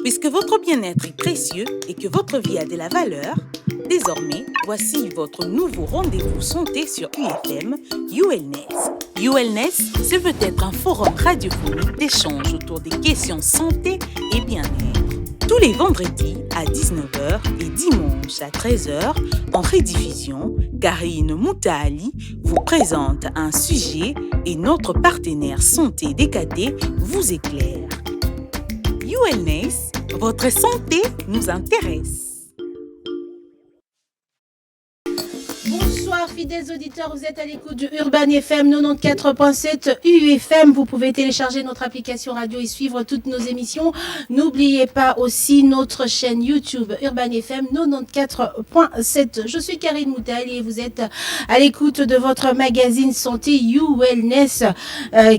Puisque votre bien-être est précieux et que votre vie a de la valeur, désormais, voici votre nouveau rendez-vous santé sur UFM, ULness. ULness, ce veut être un forum radiophonique d'échange autour des questions santé et bien-être. Tous les vendredis à 19h et dimanche à 13h, en rediffusion, Karine Moutaali vous présente un sujet et notre partenaire santé DKT vous éclaire. ULness, votre santé nous intéresse. Bonsoir fidèles auditeurs, vous êtes à l'écoute du Urban FM 94.7 UFM. Vous pouvez télécharger notre application radio et suivre toutes nos émissions. N'oubliez pas aussi notre chaîne YouTube Urban FM 94.7. Je suis Karine Moutaali et vous êtes à l'écoute de votre magazine santé ULness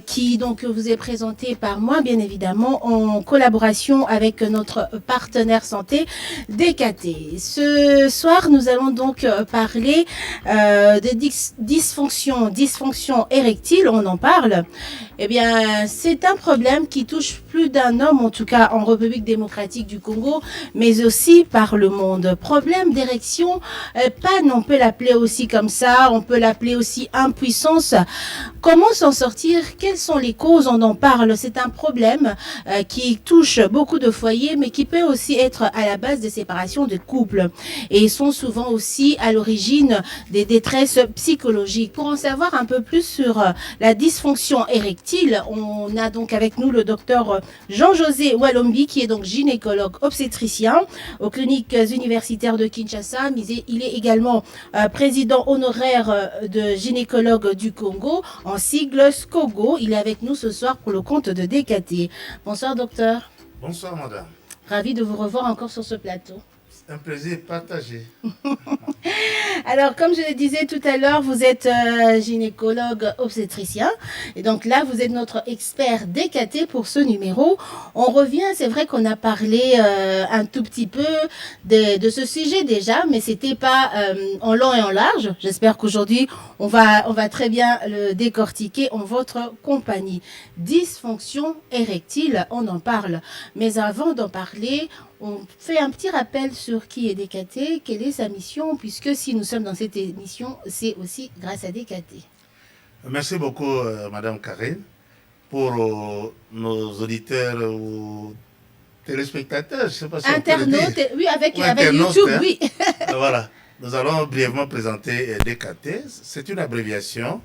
qui donc vous est présenté par moi bien évidemment en collaboration avec notre partenaire santé DKT. Ce soir nous allons donc parler des dysfonctions érectiles, on en parle. Eh bien, c'est un problème qui touche plus d'un homme, en tout cas en République démocratique du Congo, mais aussi par le monde. Problème d'érection, panne, on peut l'appeler aussi comme ça, on peut l'appeler aussi impuissance. Comment s'en sortir? Quelles sont les causes? On en parle. C'est un problème qui touche beaucoup de foyers, mais qui peut aussi être à la base des séparations de couples. Et ils sont souvent aussi à l'origine des détresses psychologiques. Pour en savoir un peu plus sur la dysfonction érectile, on a donc avec nous le docteur Jean-José Walombi, qui est donc gynécologue obstétricien aux cliniques universitaires de Kinshasa. Il est également président honoraire de gynécologue du Congo, en sigle SCOGO. Il est avec nous ce soir pour le compte de DKT. Bonsoir docteur. Bonsoir madame. Ravi de vous revoir encore sur ce plateau. Un plaisir partagé. Alors, comme je le disais tout à l'heure, vous êtes gynécologue obstétricien. Et donc là, vous êtes notre expert DKT pour ce numéro. On revient, c'est vrai qu'on a parlé un tout petit peu de ce sujet déjà, mais c'était pas en long et en large. J'espère qu'aujourd'hui, on va très bien le décortiquer en votre compagnie. Dysfonction érectile, on en parle. Mais avant d'en parler, on fait un petit rappel sur qui est DKT, quelle est sa mission, puisque si nous sommes dans cette émission, c'est aussi grâce à DKT. Merci beaucoup, Madame Karine, pour nos auditeurs ou téléspectateurs, je ne sais pas si internautes, oui, avec internautes, YouTube, hein. oui. Voilà, nous allons brièvement présenter DKT. C'est une abréviation,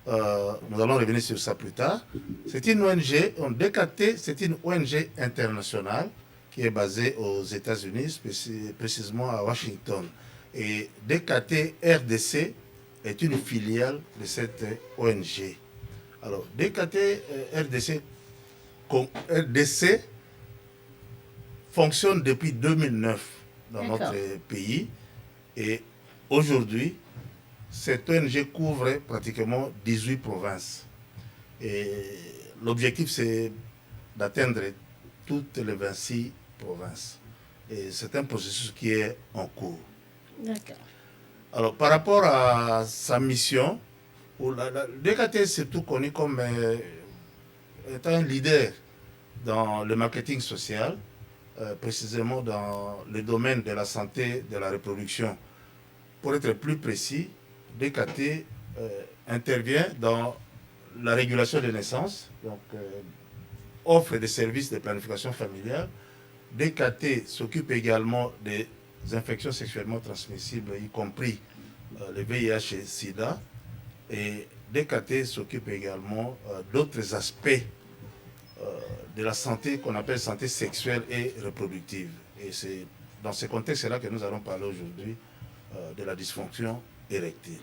nous allons revenir sur ça plus tard. C'est une ONG, DKT, c'est une ONG internationale qui est basée aux États-Unis, précisément à Washington. Et DKT RDC est une filiale de cette ONG. Alors, DKT RDC fonctionne depuis 2009 dans notre pays. Et aujourd'hui, cette ONG couvre pratiquement 18 provinces. Et l'objectif, c'est d'atteindre toutes les 26 provinces. Et c'est un processus qui est en cours. D'accord. Alors, par rapport à sa mission, DKT est surtout connu comme étant un leader dans le marketing social, précisément dans le domaine de la santé, de la reproduction. Pour être plus précis, DKT intervient dans la régulation des naissances, donc offre des services de planification familiale. DKT s'occupe également des infections sexuellement transmissibles, y compris le VIH et SIDA. Et DKT s'occupe également d'autres aspects de la santé qu'on appelle santé sexuelle et reproductive. Et c'est dans ce contexte-là que nous allons parler aujourd'hui de la dysfonction érectile.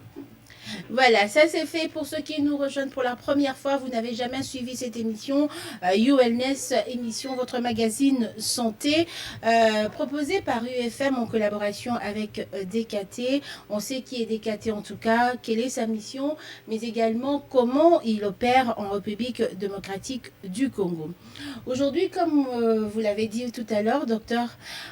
Voilà, ça c'est fait pour ceux qui nous rejoignent pour la première fois. Vous n'avez jamais suivi cette émission, ULness, émission, votre magazine santé, proposé par UFM en collaboration avec DKT. On sait qui est DKT en tout cas, quelle est sa mission, mais également comment il opère en République démocratique du Congo. Aujourd'hui, comme vous l'avez dit tout à l'heure, docteur,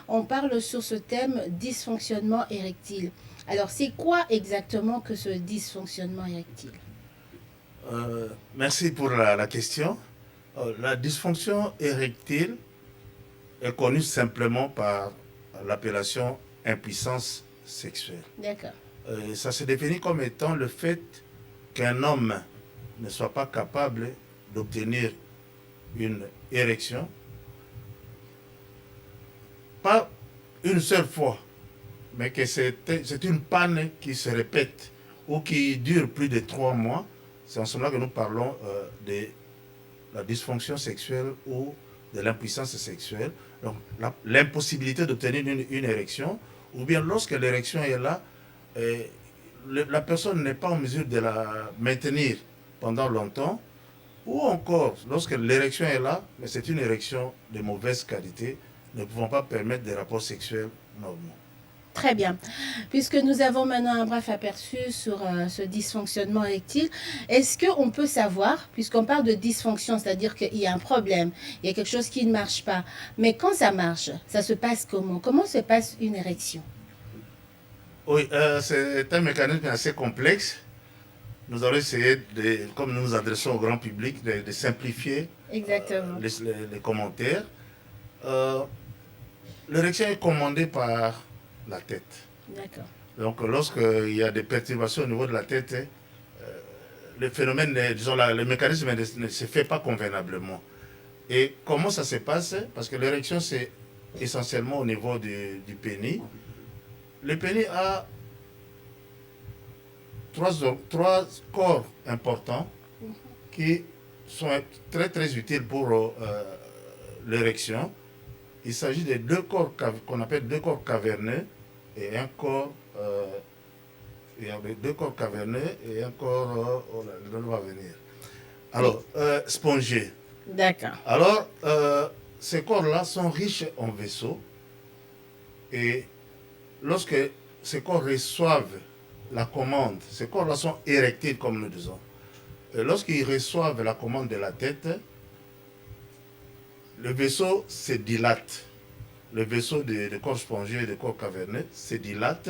on parle sur ce thème dysfonctionnement érectile. Alors, c'est quoi exactement que ce dysfonctionnement érectile? Merci pour la question. La dysfonction érectile est connu simplement par l'appellation impuissance sexuelle. D'accord. Ça se définit comme étant le fait qu'un homme ne soit pas capable d'obtenir une érection, pas une seule fois, mais que c'est une panne qui se répète ou qui dure plus de 3 mois. C'est en cela que nous parlons de la dysfonction sexuelle ou de l'impuissance sexuelle. Donc l'impossibilité d'obtenir une érection, ou bien lorsque l'érection est là, la personne n'est pas en mesure de la maintenir pendant longtemps, ou encore lorsque l'érection est là, mais c'est une érection de mauvaise qualité, ne pouvant pas permettre des rapports sexuels normaux. Très bien. Puisque nous avons maintenant un bref aperçu sur ce dysfonctionnement érectile, est-ce qu'on peut savoir, puisqu'on parle de dysfonction, c'est-à-dire qu'il y a un problème, il y a quelque chose qui ne marche pas, mais quand ça marche, ça se passe comment? Comment se passe une érection? Oui, c'est un mécanisme assez complexe. Nous allons essayer, comme nous nous adressons au grand public, de simplifier les commentaires. L'érection est commandée par la tête. D'accord. Donc lorsqu'il y a des perturbations au niveau de la tête, le phénomène, disons, le mécanisme ne se fait pas convenablement. Et comment ça se passe? Parce que l'érection, c'est essentiellement au niveau du pénis. Le pénis a trois corps importants qui sont très très utiles pour l'érection. Il s'agit de 2 corps qu'on appelle 2 corps caverneux et un corps il y a 2 corps caverneux et un corps le nom va venir. Alors spongieux. D'accord. Alors ces corps-là sont riches en vaisseaux, et lorsque ces corps reçoivent la commande, ces corps-là sont érectiles comme nous disons. Et lorsqu'ils reçoivent la commande de la tête, le vaisseau se dilate. Le vaisseau de corps spongieux et de corps caverneux se dilate,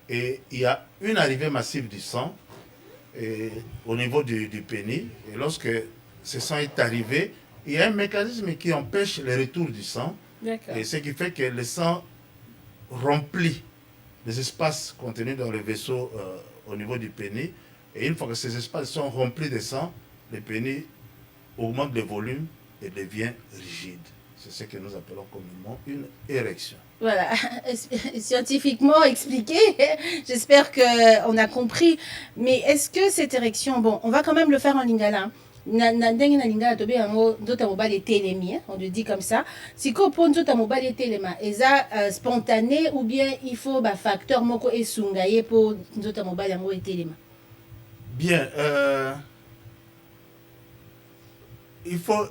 et il y a une arrivée massive du sang au niveau du pénis. Et lorsque ce sang est arrivé, il y a un mécanisme qui empêche le retour du sang. Et ce qui fait que le sang remplit les espaces contenus dans le vaisseau au niveau du pénis. Et une fois que ces espaces sont remplis de sang, le pénis augmente de volume et devient rigide. C'est ce que nous appelons communément une érection. Voilà, scientifiquement expliqué, j'espère qu'on a compris. Mais est-ce que cette érection, bon, on va quand même le faire en lingala. On le dit comme ça. Si on est spontané ou bien il faut un facteur moko et sungaye pour bien, il faut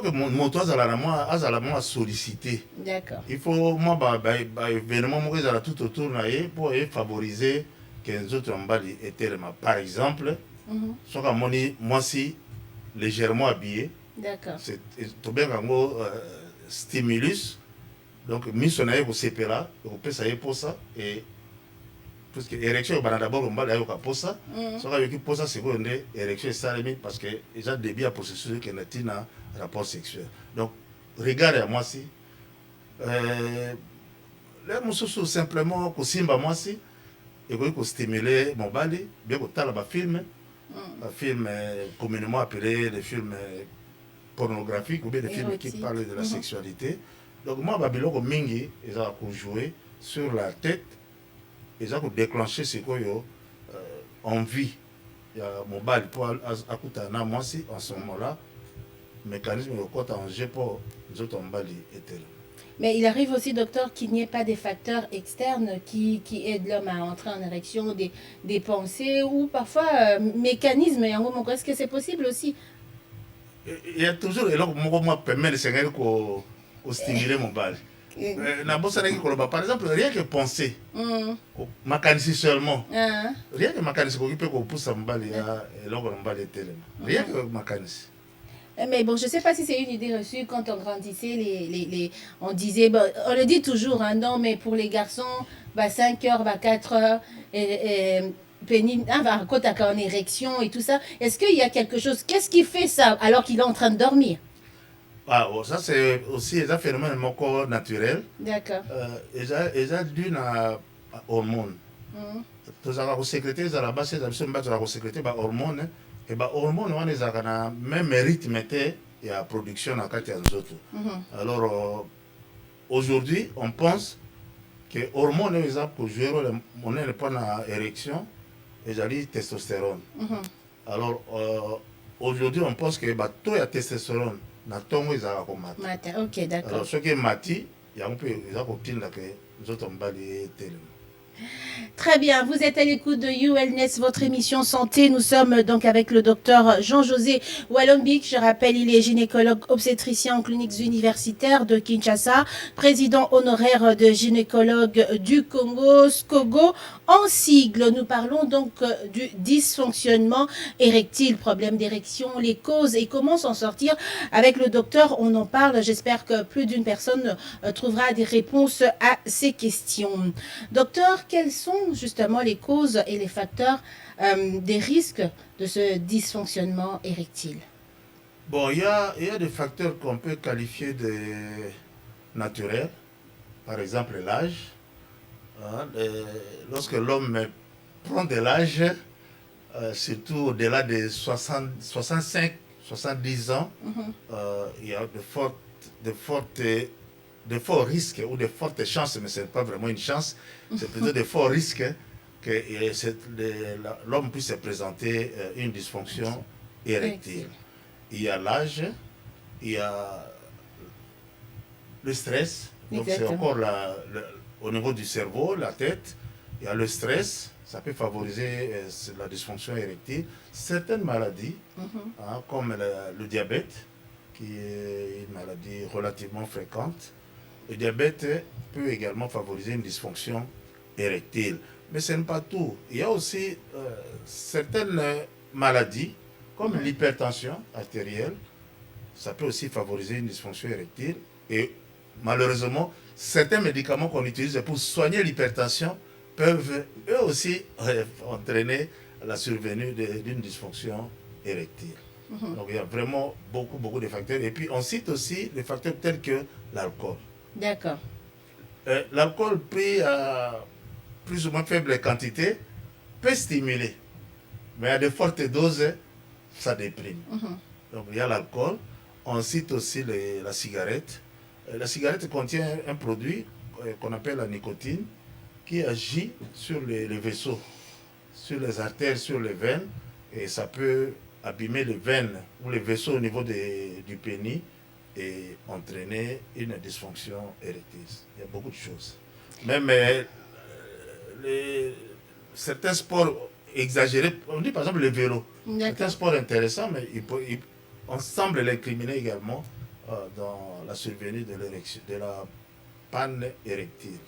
que mon toit a sollicité. D'accord. Il faut moi événement tout autour pour favoriser que les autres étaient par exemple, moi si légèrement habillé. D'accord. C'est tout bien stimulus. Donc mise on a au CPLA, on peut ça pour ça, et parce que l'érection d'abord on va pour ça. Ce qui pour ça c'est une érection salami parce que déjà début à processus qui est un rapport sexuel. Donc regarde à moi si les musous simplement que simba moi si et que stimuler mon bali bien que t'as la film. Un film communément appelé les films pornographiques ou bien des films qui parlent de la sexualité. Donc moi, Babylon Mingi, ils ont joué sur la tête, ils ont déclenché ce qu'on a envie. Il y a mon bal pour Akutana, moi aussi, en ce moment-là, mécanisme de côté en jeu pour les autres en bali était là. Mais il arrive aussi, docteur, qu'il n'y ait pas des facteurs externes qui aident l'homme à entrer en érection, des pensées ou parfois mécanismes. Est-ce que c'est possible aussi? Il y a toujours, et là, moi, permet de stimuler mon bal. Par exemple, rien que penser, mécanisme seulement. Rien que mécanisme, on peut pousser mon bal et là, on bal est tellement. Rien que mécanisme. Mais bon, je ne sais pas si c'est une idée reçue quand on grandissait, on disait, bon, on le dit toujours, hein, non, mais pour les garçons, 5 heures, 4 heures, quand tu as en érection et tout ça, est-ce qu'il y a quelque chose, qu'est-ce qui fait ça alors qu'il est en train de dormir? Ah, bon, ça c'est aussi un phénomène moko naturel. D'accord. Eza dû na hormone. Tozala ko sécréter za la base za biso mba tozala ko sécréter ba hormone et ba hormone wana ezaka na même rythme te ya production na kati ya nzoto. Alors aujourd'hui on pense que hormone eza ko jouer rôle monene pour na érection ezali testostérone. Alors aujourd'hui on pense que ba taux ya testostérone na tongo ezala ko mata. OK, d'accord. Alors ce qui est mati ya mpe eza ko tinda que nzoto mbali telema. Très bien, vous êtes à l'écoute de ULNES, votre émission santé. Nous sommes donc avec le docteur Jean-José Walombik. Je rappelle, il est gynécologue obstétricien en cliniques universitaires de Kinshasa, président honoraire de gynécologues du Congo, SCOGO. En sigle, nous parlons donc du dysfonctionnement érectile, problème d'érection, les causes et comment s'en sortir. Avec le docteur, on en parle. J'espère que plus d'une personne trouvera des réponses à ces questions. Docteur, quelles sont justement les causes et les facteurs des risques de ce dysfonctionnement érectile? Bon, il y a des facteurs qu'on peut qualifier de naturels. Par exemple, l'âge. Hein, lorsque l'homme prend de l'âge, surtout au-delà de 65, 70 ans, il y a de forts risques ou de fortes chances, mais ce n'est pas vraiment une chance, c'est plutôt de forts risques que l'homme puisse présenter une dysfonction érectile. Il y a l'âge, il y a le stress, donc c'est encore au niveau du cerveau, la tête, il y a le stress, ça peut favoriser la dysfonction érectile. Certaines maladies, comme le diabète, qui est une maladie relativement fréquente, le diabète peut également favoriser une dysfonction érectile. Mais ce n'est pas tout. Il y a aussi certaines maladies, comme l'hypertension artérielle, ça peut aussi favoriser une dysfonction érectile. Et malheureusement, certains médicaments qu'on utilise pour soigner l'hypertension peuvent eux aussi entraîner la survenue d'une dysfonction érectile. Donc il y a vraiment beaucoup de facteurs. Et puis on cite aussi des facteurs tels que l'alcool. D'accord. L'alcool pris à plus ou moins faible quantité peut stimuler. Mais à de fortes doses, ça déprime. Donc il y a l'alcool. On cite aussi la cigarette. La cigarette contient un produit qu'on appelle la nicotine qui agit sur les vaisseaux, sur les artères, sur les veines. Et ça peut abîmer les veines ou les vaisseaux au niveau du pénis et entraîner une dysfonction érectile. Il y a beaucoup de choses. Même certains sports exagérés, on dit par exemple le vélo. C'est un sport intéressant, mais on semble l'incriminer également dans la survenue de la panne érectile.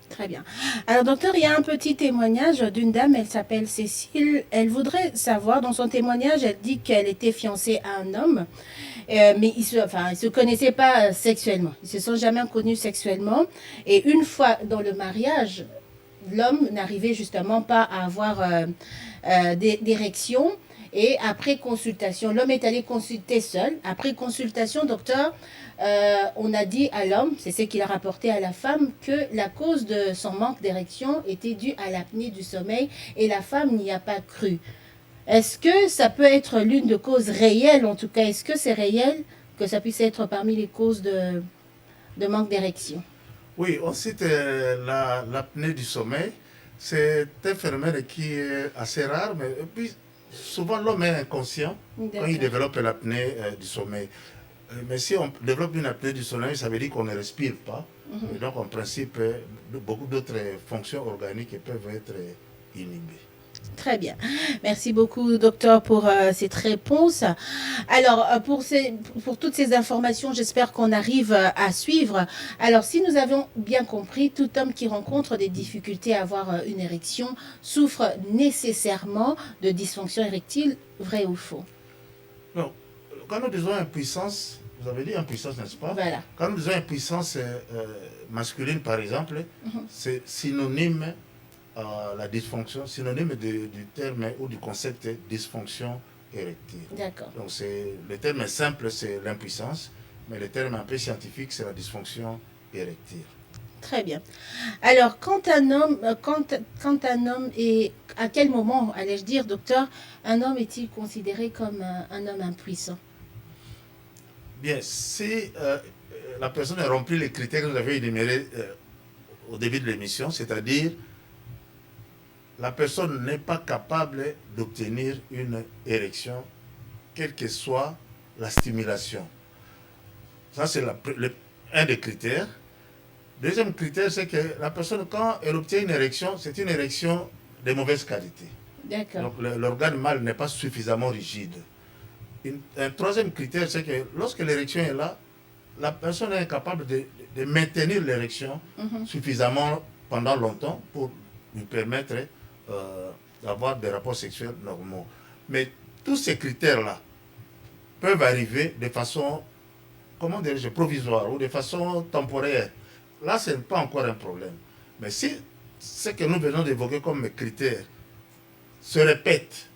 Très bien. Alors, docteur, il y a un petit témoignage d'une dame, elle s'appelle Cécile. Elle voudrait savoir, dans son témoignage, elle dit qu'elle était fiancée à un homme, mais ils se connaissaient pas sexuellement. Ils se sont jamais connus sexuellement. Et une fois dans le mariage, l'homme n'arrivait justement pas à avoir d'érection. Et après consultation, l'homme est allé consulter seul. Après consultation, docteur, on a dit à l'homme, c'est ce qu'il a rapporté à la femme, que la cause de son manque d'érection était due à l'apnée du sommeil et la femme n'y a pas cru. Est-ce que ça peut être l'une de causes réelles, en tout cas, est-ce que c'est réel que ça puisse être parmi les causes de manque d'érection? Oui, on cite l'apnée du sommeil. C'est un phénomène qui est assez rare, mais puis, souvent l'homme est inconscient quand il développe l'apnée du sommeil. Mais si on développe une apnée du sommeil, ça veut dire qu'on ne respire pas. Et donc, en principe, beaucoup d'autres fonctions organiques peuvent être inhibées. Très bien. Merci beaucoup, docteur, pour cette réponse. Alors, pour toutes ces informations, j'espère qu'on arrive à suivre. Alors, si nous avons bien compris, tout homme qui rencontre des difficultés à avoir une érection souffre nécessairement de dysfonction érectile, vrai ou faux? Non. Quand nous disons impuissance, vous avez dit impuissance, n'est-ce pas? Voilà. Quand nous disons impuissance masculine, par exemple, c'est synonyme la dysfonction, synonyme du terme ou du concept dysfonction érectile. D'accord. Donc le terme est simple, c'est l'impuissance. mais le terme un peu scientifique, c'est la dysfonction érectile. Très bien. Alors, quand un homme est, à quel moment, allais-je dire, docteur, un homme est-il considéré comme un homme impuissant? Bien, si la personne a rempli les critères que vous avez énumérés au début de l'émission, c'est-à-dire la personne n'est pas capable d'obtenir une érection, quelle que soit la stimulation. Ça, c'est un des critères. Deuxième critère, c'est que la personne, quand elle obtient une érection, c'est une érection de mauvaise qualité. D'accord. Donc l'organe mâle n'est pas suffisamment rigide. Un troisième critère, c'est que lorsque l'érection est là, la personne est incapable de maintenir l'érection suffisamment pendant longtemps pour lui permettre d'avoir des rapports sexuels normaux. Mais tous ces critères-là peuvent arriver de façon, comment dirais-je, provisoire ou de façon temporaire. Là, ce n'est pas encore un problème. Mais si ce que nous venons d'évoquer comme critères se répète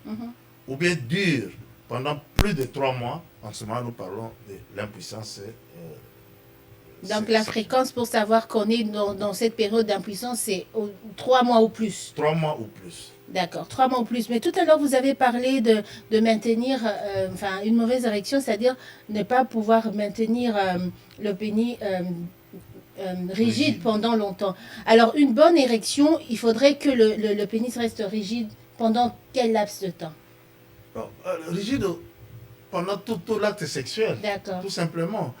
ou bien dure pendant plus de 3 mois, en ce moment, nous parlons de l'impuissance. Donc, la fréquence pour savoir qu'on est dans cette période d'impuissance, c'est 3 mois ou plus. 3 mois ou plus. D'accord, 3 mois ou plus. Mais tout à l'heure, vous avez parlé de maintenir une mauvaise érection, c'est-à-dire ne pas pouvoir maintenir le pénis rigide pendant longtemps. Alors, une bonne érection, il faudrait que le pénis reste rigide pendant quel laps de temps? Rigide pendant tout l'acte sexuel. D'accord. Tout simplement.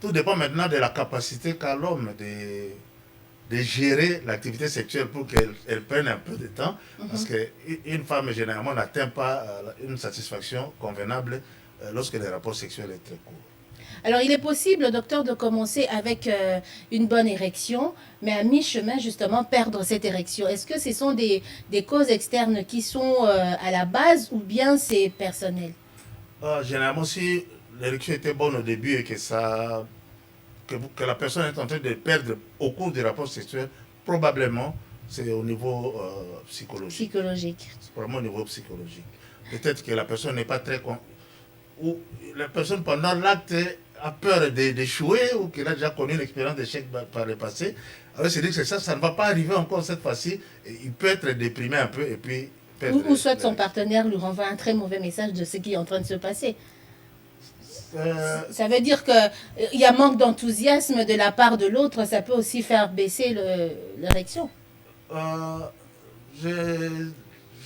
Tout dépend maintenant de la capacité qu'a l'homme de gérer l'activité sexuelle pour qu'elle prenne un peu de temps. Parce qu'une femme, généralement, n'atteint pas une satisfaction convenable lorsque le rapport sexuel est très court. Alors, il est possible, docteur, de commencer avec une bonne érection, mais à mi-chemin, justement, perdre cette érection. Est-ce que ce sont des causes externes qui sont à la base ou bien c'est personnel? Généralement, si l'érection était bonne au début et que la personne est en train de perdre au cours du rapport sexuel, probablement, c'est au niveau psychologique. Psychologique. C'est vraiment au niveau psychologique. Peut-être que la personne n'est pas très... ou la personne, pendant l'acte, a peur d'échouer ou qu'elle a déjà connu l'expérience d'échec par le passé. Alors, c'est dit que ça ne va pas arriver encore cette fois-ci. Il peut être déprimé un peu et puis... Ou soit son partenaire lui renvoie un très mauvais message de ce qui est en train de se passer. Ça veut dire qu'il y a manque d'enthousiasme de la part de l'autre, ça peut aussi faire baisser l'érection. Je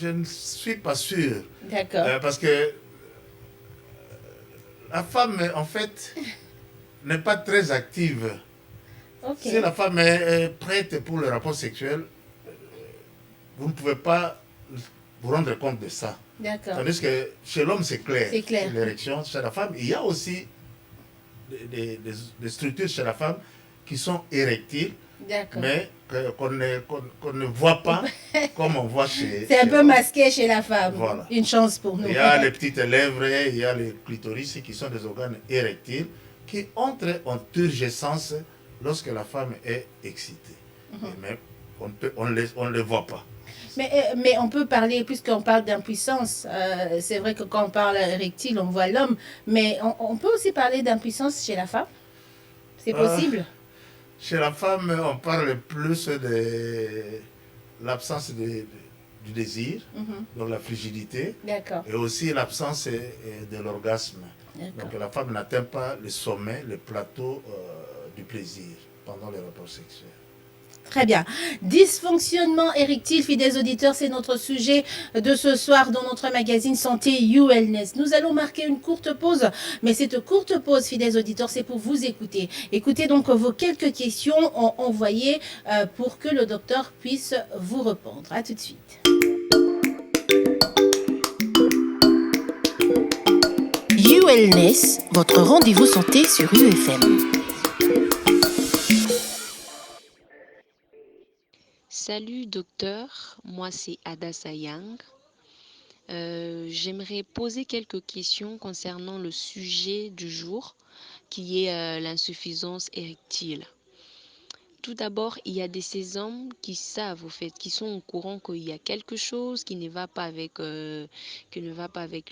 ne suis pas sûr. D'accord. Parce que la femme, en fait, n'est pas très active. Okay. Si la femme est prête pour le rapport sexuel, vous ne pouvez pas vous rendre compte de ça. D'accord. Tandis que chez l'homme, c'est clair. C'est clair. L'érection, chez la femme, il y a aussi des structures chez la femme qui sont érectiles, mais qu'on ne voit pas comme on voit chez... C'est un peu masqué chez la femme. Voilà. Une chance pour nous. Il y a les petites lèvres, il y a les clitoris qui sont des organes érectiles qui entrent en turgescence lorsque la femme est excitée. Mais on ne les voit pas. Mais on peut parler, puisqu'on parle d'impuissance, c'est vrai que quand on parle érectile, on voit l'homme, mais on peut aussi parler d'impuissance chez la femme? C'est possible? Chez la femme, on parle plus de l'absence du désir, donc la frigidité, et aussi l'absence de l'orgasme. Donc la femme n'atteint pas le sommet, le plateau du plaisir pendant les rapports sexuels. Très bien. Dysfonctionnement érectile, fidèles auditeurs, c'est notre sujet de ce soir dans notre magazine Santé ULNES. Nous allons marquer une courte pause, mais cette courte pause, fidèles auditeurs, c'est pour vous écouter. Écoutez donc vos quelques questions envoyées pour que le docteur puisse vous répondre. À tout de suite. ULNES, votre rendez-vous santé sur UFM. Salut docteur, moi c'est Adassa Yang. J'aimerais poser quelques questions concernant le sujet du jour qui est l'insuffisance érectile. Tout d'abord, il y a ces hommes qui savent, au fait, qui sont au courant qu'il y a quelque chose qui ne va pas avec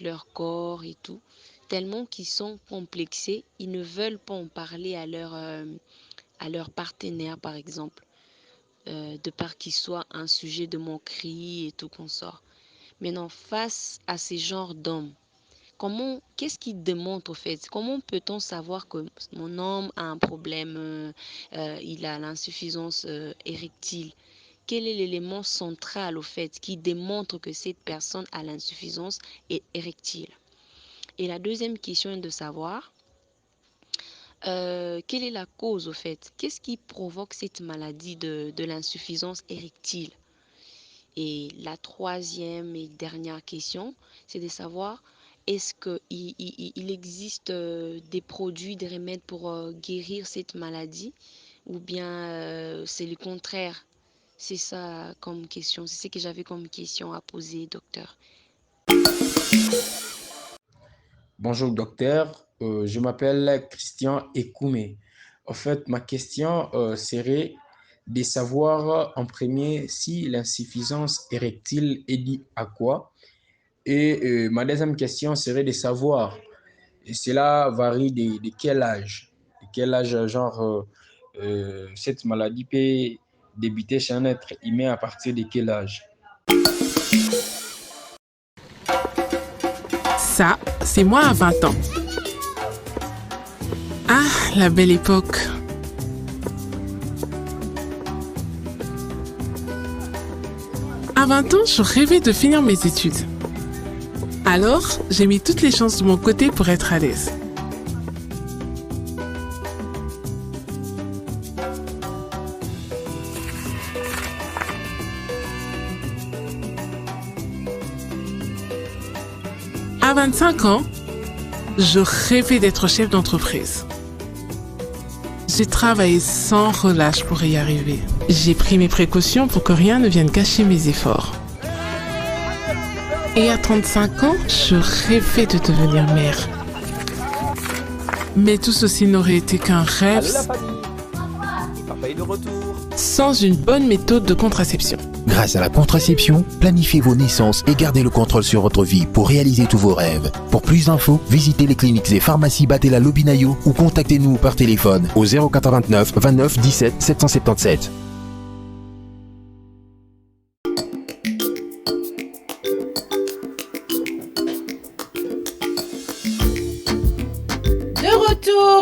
leur corps et tout. tellement qu'ils sont complexés, ils ne veulent pas en parler à leur partenaire, par exemple, de part qu'il soit un sujet de moquerie et tout consort. Maintenant, face à ces genres d'hommes, qu'est-ce qui démontre au fait? Comment peut-on savoir que mon homme a un problème, il a l'insuffisance érectile? Quel est l'élément central au fait qui démontre que cette personne a l'insuffisance érectile? Et la deuxième question est de savoir quelle est la cause au fait? Qu'est-ce qui provoque cette maladie de l'insuffisance érectile? Et la troisième et dernière question, c'est de savoir est-ce qu'il existe des produits, des remèdes pour guérir cette maladie ou bien c'est le contraire? C'est ça comme question, c'est ce que j'avais comme question à poser, docteur. Bonjour docteur, je m'appelle Christian Ekoumé. En fait, ma question serait de savoir en premier si l'insuffisance érectile est due à quoi. Et ma deuxième question serait de savoir, et cela varie de quel âge? De quel âge, genre, cette maladie peut débuter chez un être humain à partir de quel âge? Ça, c'est moi à 20 ans. Ah, la belle époque. À 20 ans, je rêvais de finir mes études. Alors, j'ai mis toutes les chances de mon côté pour être à l'aise. À 25 ans, je rêvais d'être chef d'entreprise. J'ai travaillé sans relâche pour y arriver. J'ai pris mes précautions pour que rien ne vienne cacher mes efforts. Et à 35 ans, je rêvais de devenir mère. Mais tout ceci n'aurait été qu'un rêve sans une bonne méthode de contraception. Grâce à la contraception, planifiez vos naissances et gardez le contrôle sur votre vie pour réaliser tous vos rêves. Pour plus d'infos, visitez les cliniques et pharmacies Batella Lobinayo ou contactez-nous par téléphone au 089 29 17 777.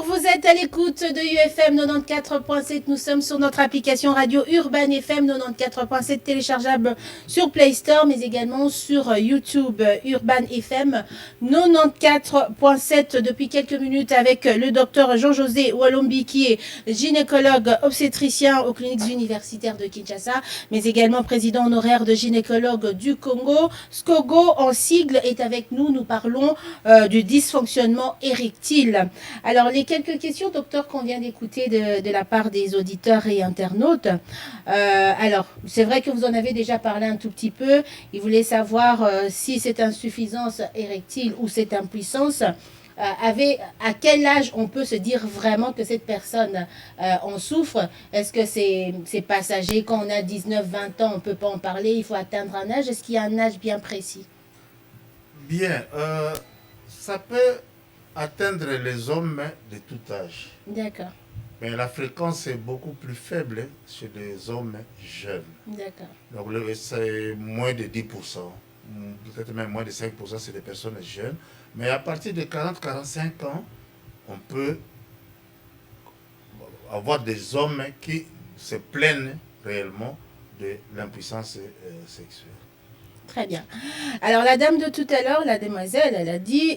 Vous êtes à l'écoute de UFM 94.7. Nous sommes sur notre application radio Urban FM 94.7 téléchargeable sur Play Store mais également sur YouTube Urban FM 94.7 depuis quelques minutes avec le docteur Jean-José Walombi qui est gynécologue obstétricien aux cliniques universitaires de Kinshasa mais également président honoraire de gynécologue du Congo. SCOGO en sigle est avec nous. Nous parlons du dysfonctionnement érectile. Alors, les quelques questions, docteur, qu'on vient d'écouter de la part des auditeurs et internautes. Alors, c'est vrai que vous en avez déjà parlé un tout petit peu. Ils voulaient savoir si cette insuffisance érectile ou cette impuissance à quel âge on peut se dire vraiment que cette personne en souffre. Est-ce que c'est passager? Quand on a 19-20 ans, on ne peut pas en parler. Il faut atteindre un âge. Est-ce qu'il y a un âge bien précis? Bien, ça peut atteindre les hommes de tout âge. D'accord. Mais la fréquence est beaucoup plus faible chez les hommes jeunes. D'accord. Donc c'est moins de 10%, peut-être même moins de 5%, c'est des personnes jeunes. Mais à partir de 40-45 ans, on peut avoir des hommes qui se plaignent réellement de l'impuissance sexuelle. Très bien. Alors, la dame de tout à l'heure, la demoiselle, elle a dit,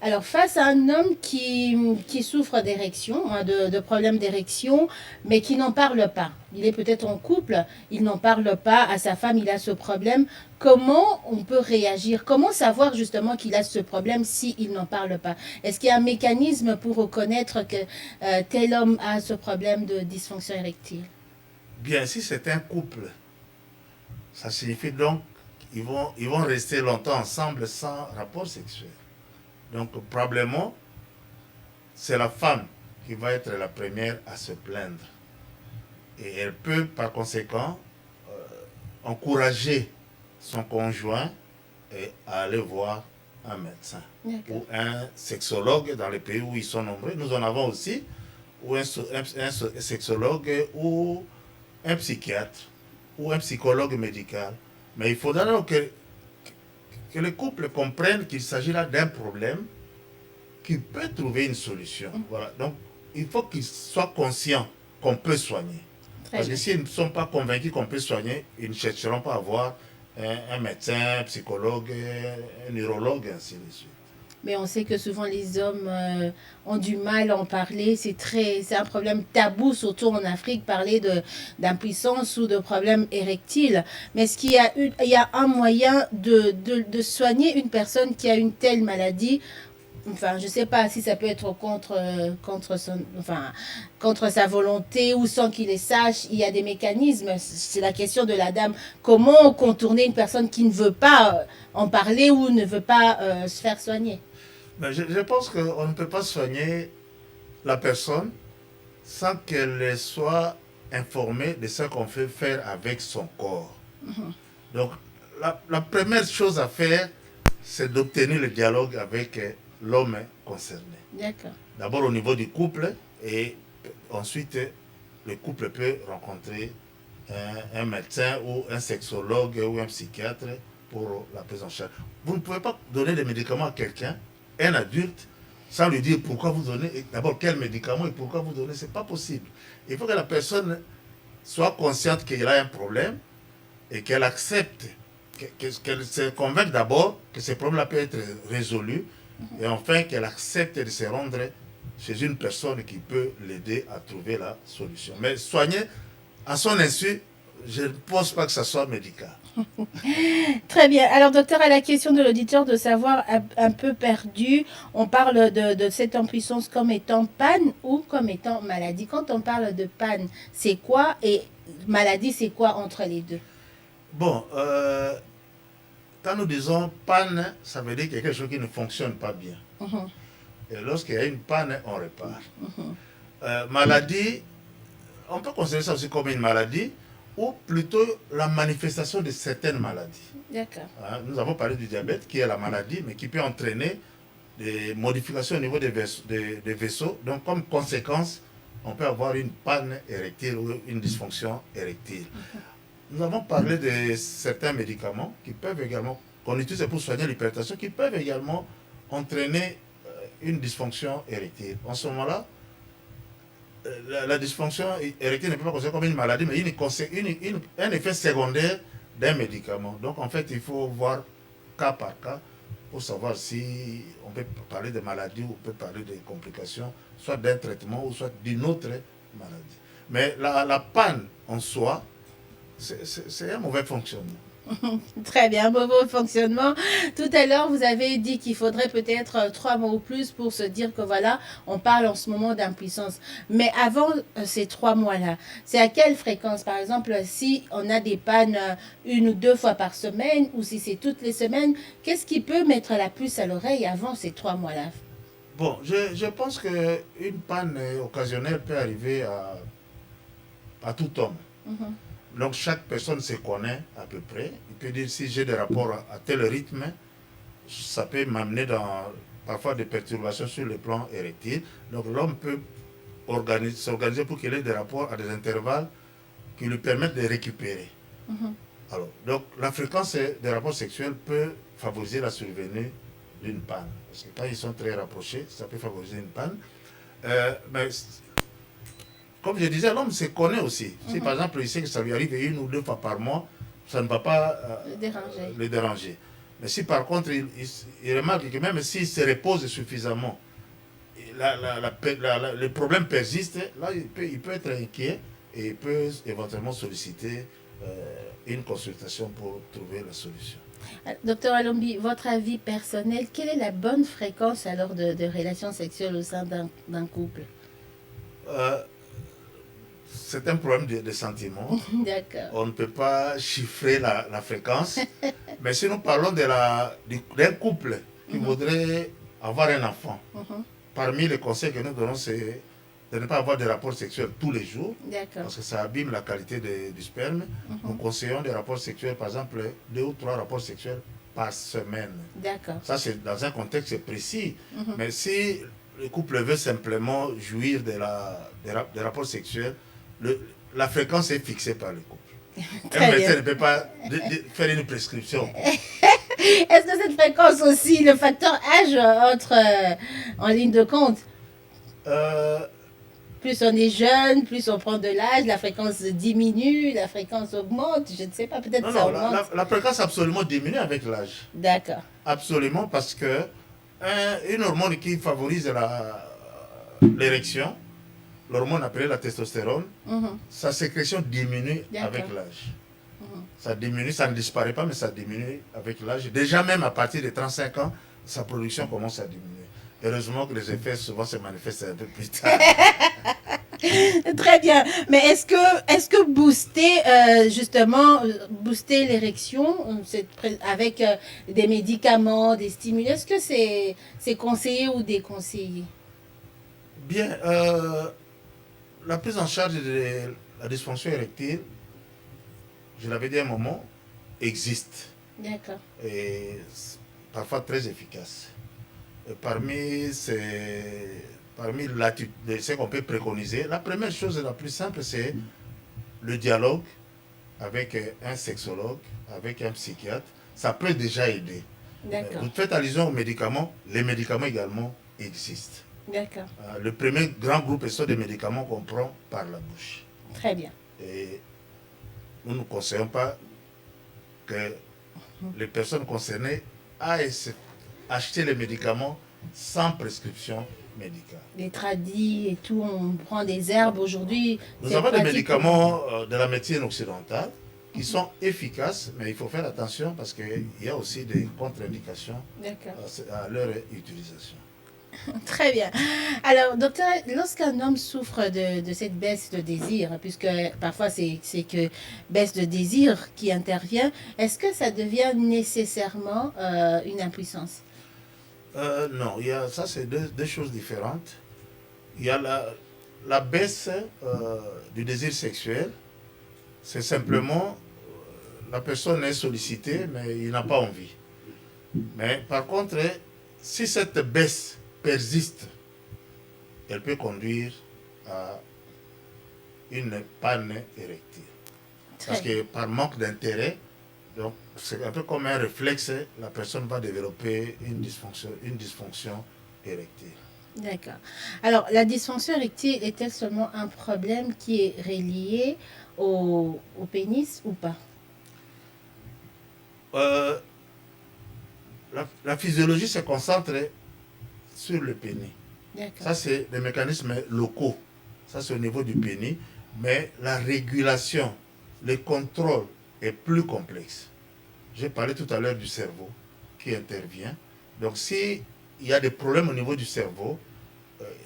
alors face à un homme qui souffre d'érection, de problèmes d'érection, mais qui n'en parle pas. Il est peut-être en couple, il n'en parle pas à sa femme, il a ce problème. Comment on peut réagir? Comment savoir justement qu'il a ce problème s'il n'en parle pas? Est-ce qu'il y a un mécanisme pour reconnaître que tel homme a ce problème de dysfonction érectile? Bien, si c'est un couple, ça signifie donc ils vont rester longtemps ensemble sans rapport sexuel. Donc, probablement, c'est la femme qui va être la première à se plaindre. Et elle peut, par conséquent, encourager son conjoint à aller voir un médecin D'accord. ou un sexologue dans les pays où ils sont nombreux. Nous en avons aussi, ou un sexologue ou un psychiatre ou un psychologue médical. Mais il faudra donc que les couples comprennent qu'il s'agit là d'un problème qui peut trouver une solution. Voilà. Donc, il faut qu'ils soient conscients qu'on peut soigner. Parce que s'ils ne sont pas convaincus qu'on peut soigner, ils ne chercheront pas à voir un médecin, un psychologue, un neurologue, ainsi de suite. Mais on sait que souvent les hommes ont du mal à en parler. C'est un problème tabou, surtout en Afrique, parler d'impuissance ou de problèmes érectiles. Mais est-ce qu'il y a un moyen de soigner une personne qui a une telle maladie? Enfin, je ne sais pas si ça peut être contre sa volonté ou sans qu'il les sache. Il y a des mécanismes. C'est la question de la dame. Comment contourner une personne qui ne veut pas en parler ou ne veut pas se faire soigner? Ben, je pense qu'on ne peut pas soigner la personne sans qu'elle soit informée de ce qu'on peut faire avec son corps. Donc, la première chose à faire, c'est d'obtenir le dialogue avec l'homme concerné. D'accord. D'abord au niveau du couple, et ensuite le couple peut rencontrer un médecin ou un sexologue ou un psychiatre pour la prise en charge. Vous ne pouvez pas donner des médicaments à quelqu'un, un adulte, sans lui dire pourquoi vous donnez, d'abord quel médicament et pourquoi vous donnez. C'est pas possible. Il faut que la personne soit consciente qu'il a un problème et qu'elle accepte, qu'elle se convainque d'abord que ce problème-là peut être résolu, et enfin qu'elle accepte de se rendre chez une personne qui peut l'aider à trouver la solution. Mais soigner à son insu, je ne pense pas que ça soit médical. Très bien. Alors, docteur, à la question de l'auditeur de savoir un peu perdu, on parle de cette impuissance comme étant panne ou comme étant maladie. Quand on parle de panne, c'est quoi? Et maladie, c'est quoi entre les deux? Bon, quand nous disons panne, ça veut dire quelque chose qui ne fonctionne pas bien. Et lorsqu'il y a une panne, on répare. Maladie, on peut considérer ça aussi comme une maladie, ou plutôt la manifestation de certaines maladies. D'accord. Nous avons parlé du diabète, qui est la maladie, mais qui peut entraîner des modifications au niveau des vaisseaux. Donc, comme conséquence, on peut avoir une panne érectile ou une dysfonction érectile. Nous avons parlé de certains médicaments qui peuvent également, qu'on utilise pour soigner l'hypertension, qui peuvent également entraîner une dysfonction érectile. En ce moment-là, la dysfonction érectile ne peut pas considérer comme une maladie, mais un effet secondaire d'un médicament. Donc en fait, il faut voir cas par cas pour savoir si on peut parler de maladie ou on peut parler de complications, soit d'un traitement ou soit d'une autre maladie. Mais la panne en soi, c'est un mauvais fonctionnement. Très bien, mauvais fonctionnement. Tout à l'heure, vous avez dit qu'il faudrait peut-être 3 mois ou plus pour se dire que voilà, on parle en ce moment d'impuissance. Mais avant ces 3 mois-là, c'est à quelle fréquence? Par exemple, si on a des pannes 1 ou 2 fois par semaine, ou si c'est toutes les semaines, qu'est-ce qui peut mettre la puce à l'oreille avant ces 3 mois-là? Bon, je pense qu'une panne occasionnelle peut arriver à tout homme. Donc chaque personne se connaît à peu près. Il peut dire si j'ai des rapports à tel rythme, ça peut m'amener dans parfois des perturbations sur le plan érectile. Donc l'homme peut s'organiser pour qu'il ait des rapports à des intervalles qui lui permettent de récupérer. Alors, donc la fréquence des rapports sexuels peut favoriser la survenue d'une panne. Parce que quand ils sont très rapprochés, ça peut favoriser une panne. Mais comme je disais, l'homme se connaît aussi. Si par exemple, il sait que ça lui arrive 1 ou 2 fois par mois, ça ne va pas le déranger. Mais si par contre, il remarque que même s'il se repose suffisamment, le problème persiste, là, il peut être inquiet et il peut éventuellement solliciter une consultation pour trouver la solution. Docteur Alombi, votre avis personnel, quelle est la bonne fréquence alors de relations sexuelles au sein d'un couple? C'est un problème de sentiments. D'accord. On ne peut pas chiffrer la fréquence. Mais si nous parlons d'un couple qui voudrait avoir un enfant, parmi les conseils que nous donnons, c'est de ne pas avoir de rapports sexuels tous les jours, parce que ça abîme la qualité du sperme. Nous conseillons des rapports sexuels, par exemple 2 ou 3 rapports sexuels par semaine. D'accord. Ça, c'est dans un contexte précis. Mais si le couple veut simplement jouir des rapports sexuels, la fréquence est fixée par le couple. Un médecin ne peut pas faire une prescription. Est-ce que cette fréquence aussi, le facteur âge entre en ligne de compte? Plus on est jeune, plus on prend de l'âge, la fréquence diminue, la fréquence augmente, je ne sais pas, peut-être ça augmente. La fréquence absolument diminue avec l'âge. D'accord. Absolument, parce que une hormone qui favorise l'érection, l'hormone appelée la testostérone, sa sécrétion diminue avec l'âge. Ça diminue, ça ne disparaît pas, mais ça diminue avec l'âge. Déjà même à partir de 35 ans, sa production commence à diminuer. Heureusement que les effets souvent se manifestent un peu plus tard. Très bien. Mais est-ce que booster l'érection avec des médicaments, des stimulants, est-ce que c'est conseillé ou déconseillé? Bien. La prise en charge de la dysfonction érectile, je l'avais dit à un moment, existe. D'accord. Et parfois très efficace. Et parmi ce qu'on peut préconiser, la première chose la plus simple, c'est le dialogue avec un sexologue, avec un psychiatre. Ça peut déjà aider. D'accord. Vous faites allusion aux médicaments. Les médicaments également existent. D'accord. Le premier grand groupe, ce sont des médicaments qu'on prend par la bouche. Très bien. Et nous ne conseillons pas que les personnes concernées aillent acheter les médicaments sans prescription médicale. Les tradis et tout, on prend des herbes aujourd'hui. Nous avons des médicaments de la médecine occidentale qui sont efficaces, mais il faut faire attention parce qu'il y a aussi des contre-indications à leur utilisation. Très bien. Alors, docteur, lorsqu'un homme souffre de cette baisse de désir, puisque parfois c'est que baisse de désir qui intervient, est-ce que ça devient nécessairement une impuissance? Non, ça c'est deux choses différentes. Il y a la baisse du désir sexuel, c'est simplement la personne est sollicitée, mais il n'a pas envie. Mais par contre, si cette baisse persiste, elle peut conduire à une panne érectile. Parce que par manque d'intérêt, donc c'est un peu comme un réflexe, la personne va développer une dysfonction érectile. D'accord. Alors, la dysfonction érectile est-elle seulement un problème qui est relié au pénis ou pas? La physiologie se concentre sur le pénis. Ça, c'est des mécanismes locaux. Ça, c'est au niveau du pénis. Mais la régulation, le contrôle est plus complexe. J'ai parlé tout à l'heure du cerveau qui intervient. Donc, s'il y a des problèmes au niveau du cerveau,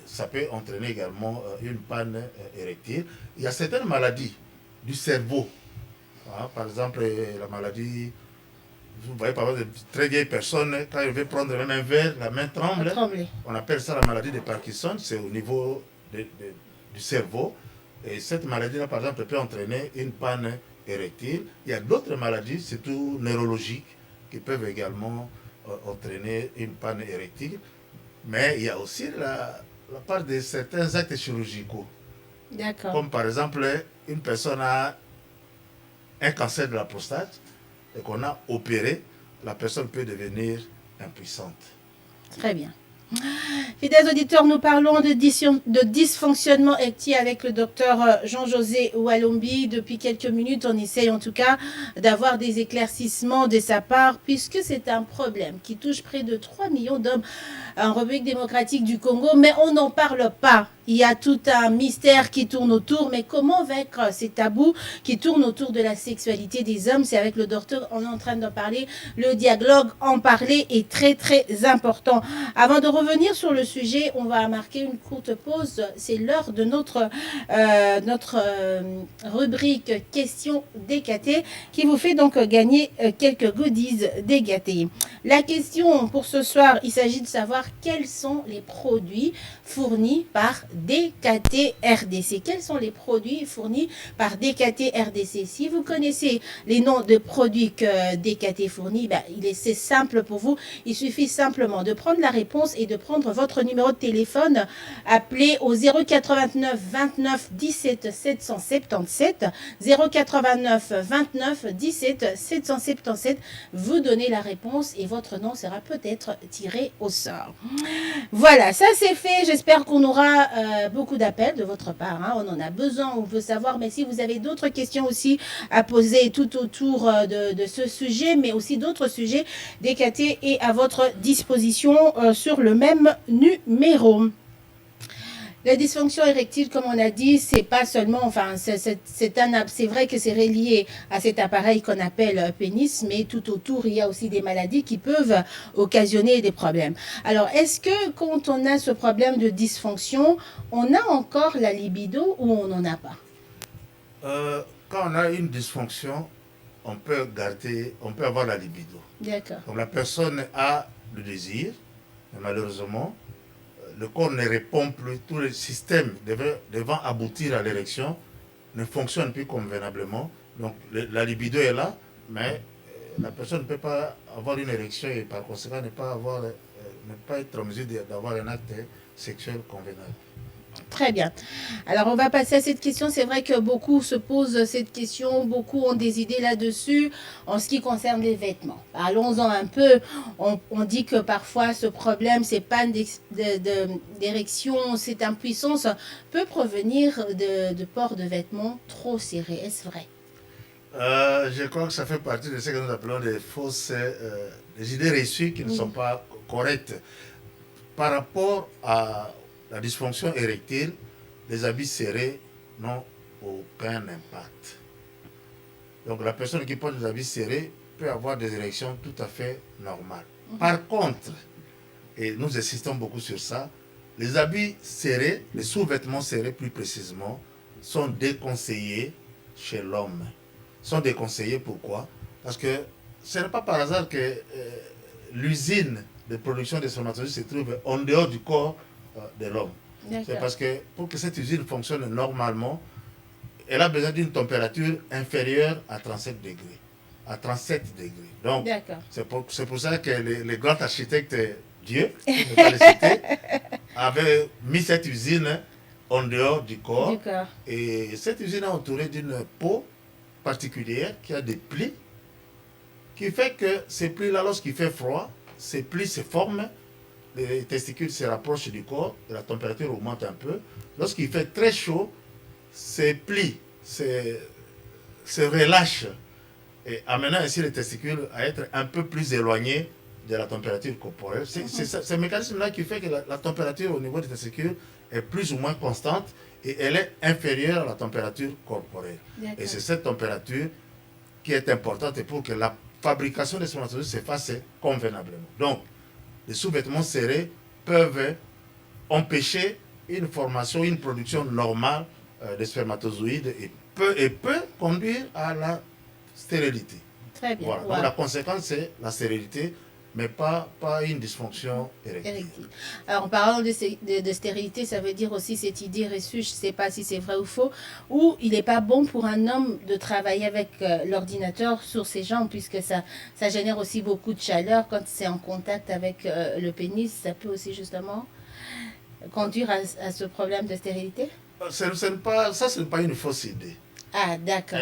ça peut entraîner également une panne érectile. Il y a certaines maladies du cerveau. Par exemple, la maladie... Vous voyez par exemple de très vieilles personnes, quand elles veulent prendre même un verre, la main tremble. On appelle ça la maladie de Parkinson, c'est au niveau du cerveau. Et cette maladie-là, par exemple, peut entraîner une panne érectile. Il y a d'autres maladies, surtout neurologiques, qui peuvent également entraîner une panne érectile. Mais il y a aussi la part de certains actes chirurgicaux. D'accord. Comme par exemple, une personne a un cancer de la prostate, et qu'on a opéré, la personne peut devenir impuissante. Très bien. Fidèles auditeurs, nous parlons de dysfonctionnement érectile avec le docteur Jean-José Walombi. Depuis quelques minutes, on essaye en tout cas d'avoir des éclaircissements de sa part, puisque c'est un problème qui touche près de 3 millions d'hommes en République démocratique du Congo, mais on n'en parle pas. Il y a tout un mystère qui tourne autour, mais comment vaincre ces tabous qui tournent autour de la sexualité des hommes? C'est avec le docteur, on est en train d'en parler. Le dialogue en parler est très très important. Avant de revenir sur le sujet, on va marquer une courte pause. C'est l'heure de notre rubrique questions DKT qui vous fait donc gagner quelques goodies DKT. La question pour ce soir, il s'agit de savoir quels sont les produits fournis par DKT RDC. Quels sont les produits fournis par DKT RDC? Si vous connaissez les noms de produits que DKT fournit, c'est simple pour vous. Il suffit simplement de prendre la réponse et de prendre votre numéro de téléphone. Appelez au 089 29 17 777. 089 29 17 777. Vous donnez la réponse et votre nom sera peut-être tiré au sort. Voilà, ça c'est fait. J'espère qu'on aura beaucoup d'appels de votre part. Hein. On en a besoin, on veut savoir. Mais si vous avez d'autres questions aussi à poser tout autour de ce sujet, mais aussi d'autres sujets, DKT est à votre disposition sur le même numéro. La dysfonction érectile, comme on a dit, c'est pas seulement, enfin, c'est vrai que c'est relié à cet appareil qu'on appelle pénis, mais tout autour, il y a aussi des maladies qui peuvent occasionner des problèmes. Alors, est-ce que quand on a ce problème de dysfonction, on a encore la libido ou on n'en a pas? Quand on a une dysfonction, on peut avoir la libido. D'accord. Donc la personne a le désir, mais malheureusement, le corps ne répond plus, tout le système devant aboutir à l'érection ne fonctionne plus convenablement. Donc la libido est là, mais la personne ne peut pas avoir une érection et par conséquent ne pas être en mesure d'avoir un acte sexuel convenable. Très bien. Alors, on va passer à cette question. C'est vrai que beaucoup se posent cette question, beaucoup ont des idées là-dessus en ce qui concerne les vêtements. Parlons-en un peu. On dit que parfois, ce problème, c'est pas d'érection, cette impuissance peut provenir de port de vêtements trop serrés. Est-ce vrai? Je crois que ça fait partie de ce que nous appelons des idées reçues qui ne sont pas correctes. Par rapport à la dysfonction érectile, les habits serrés n'ont aucun impact. Donc la personne qui porte des habits serrés peut avoir des érections tout à fait normales. Par contre, et nous insistons beaucoup sur ça, les habits serrés, les sous-vêtements serrés plus précisément, sont déconseillés chez l'homme. Sont déconseillés pourquoi? Parce que ce n'est pas par hasard que l'usine de production des spermatozoïdes se trouve en dehors du corps de l'homme. C'est parce que pour que cette usine fonctionne normalement, elle a besoin d'une température inférieure à 37 degrés. À 37 degrés. Donc, c'est pour ça que les grands architectes, Dieu, ne pas les citer, avaient mis cette usine en dehors du corps. Et cette usine est entourée d'une peau particulière qui a des plis, qui fait que ces plis-là, lorsqu'il fait froid, ces plis se forment, les testicules se rapprochent du corps, et la température augmente un peu. Lorsqu'il fait très chaud, ces plis se relâchent, et amenant ainsi les testicules à être un peu plus éloignés de la température corporelle. C'est ce mécanisme-là qui fait que la température au niveau des testicules est plus ou moins constante, et elle est inférieure à la température corporelle. Et c'est cette température qui est importante pour que la fabrication des spermatozoïdes se fasse convenablement. Donc, les sous-vêtements serrés peuvent empêcher une formation, une production normale des spermatozoïdes et peut conduire à la stérilité. Très bien. Voilà. Donc la conséquence, c'est la stérilité, mais pas une dysfonction érectile. Alors, en parlant de stérilité, ça veut dire aussi cette idée reçue, je ne sais pas si c'est vrai ou faux, où il n'est pas bon pour un homme de travailler avec l'ordinateur sur ses jambes, puisque ça génère aussi beaucoup de chaleur quand c'est en contact avec le pénis. Ça peut aussi justement conduire à ce problème de stérilité? Ce n'est pas une fausse idée. Ah, d'accord.